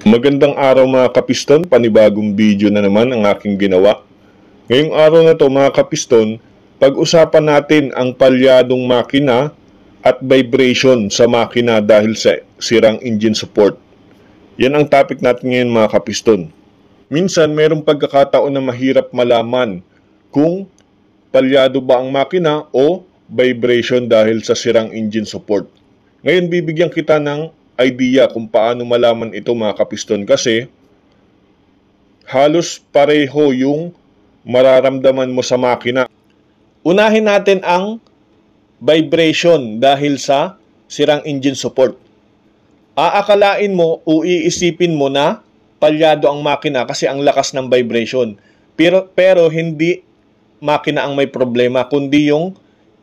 Magandang araw mga kapiston, panibagong video na naman ang aking ginawa. Ngayong araw na to mga kapiston, pag-usapan natin ang palyadong makina at vibration sa makina dahil sa sirang engine support. Yan ang topic natin ngayon mga kapiston. Minsan mayroong pagkakataon na mahirap malaman kung palyado ba ang makina o vibration dahil sa sirang engine support. Ngayon bibigyan kita ng idea kung paano malaman ito mga kapiston kasi halos pareho yung mararamdaman mo sa makina. Unahin natin ang vibration dahil sa sirang engine support. Aakalain mo o iisipin mo na palyado ang makina kasi ang lakas ng vibration. Pero hindi makina ang may problema kundi yung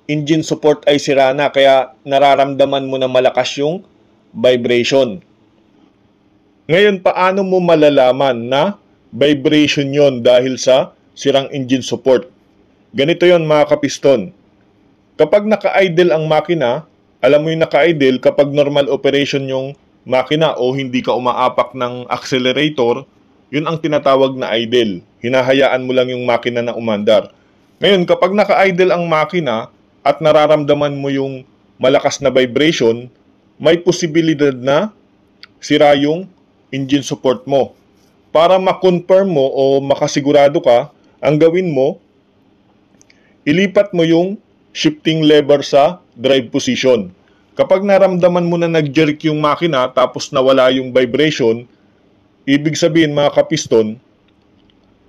engine support ay sira na kaya nararamdaman mo na malakas yung vibration. Ngayon, paano mo malalaman na vibration yon dahil sa sirang engine support? Ganito yon mga kapiston. Kapag naka-idle ang makina, alam mo yung naka-idle kapag normal operation yung makina o hindi ka umaapak ng accelerator, yun ang tinatawag na idle. Hinahayaan mo lang yung makina na umandar. Ngayon, kapag naka-idle ang makina at nararamdaman mo yung malakas na vibration, may posibilidad na sira yung engine support mo. Para ma-confirm mo o makasigurado ka, ang gawin mo, ilipat mo yung shifting lever sa drive position. Kapag naramdaman mo na nag-jerk yung makina tapos nawala yung vibration, ibig sabihin mga kapiston,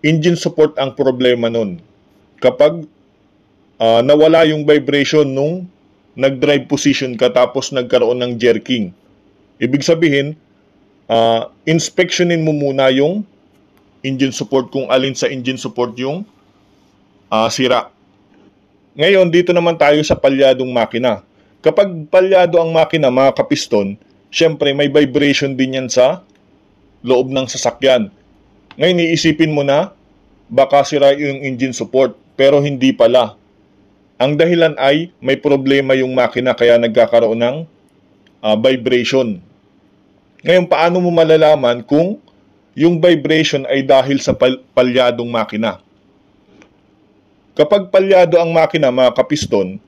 engine support ang problema nun. Kapag nawala yung vibration nung nag-drive position ka tapos nagkaroon ng jerking. Ibig sabihin, inspeksyonin mo muna yung engine support kung alin sa engine support yung sira. Ngayon, dito naman tayo sa palyadong makina. Kapag palyado ang makina, mga kapiston, syempre may vibration din yan sa loob ng sasakyan. Ngayon, iisipin mo na baka sira yung engine support, pero hindi pala. Ang dahilan ay may problema yung makina kaya nagkakaroon ng vibration. Ngayon, paano mo malalaman kung yung vibration ay dahil sa palyadong makina? Kapag palyado ang makina, mga kapiston,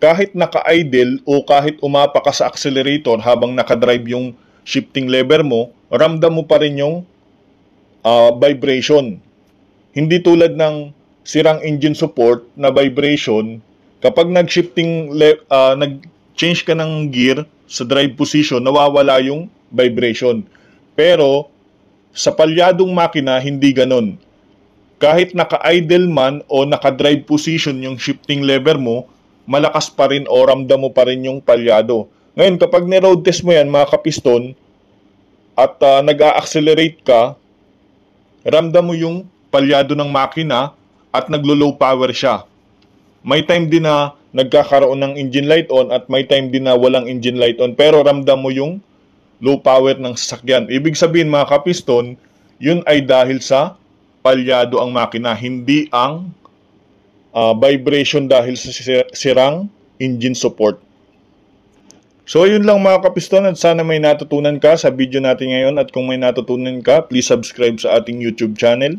kahit naka-idle o kahit umapa ka sa accelerator habang nakadrive yung shifting lever mo, ramdam mo pa rin yung vibration. Hindi tulad ng sirang engine support na vibration, kapag nag-change ka ng gear sa drive position, nawawala yung vibration. Pero sa palyadong makina, hindi ganon. Kahit naka-idle man o naka-drive position yung shifting lever mo, malakas pa rin o ramdam mo pa rin yung palyado. Ngayon, kapag ni-road test mo yan, mga kapiston, at nag-a-accelerate ka, ramdam mo yung palyado ng makina at naglo-low power siya. May time din na nagkakaroon ng engine light on at may time din na walang engine light on pero ramdam mo yung low power ng sasakyan. Ibig sabihin mga kapiston, yun ay dahil sa palyado ang makina, hindi ang vibration dahil sa sirang engine support. So yun lang mga kapiston at sana may natutunan ka sa video natin ngayon at kung may natutunan ka, please subscribe sa ating YouTube channel.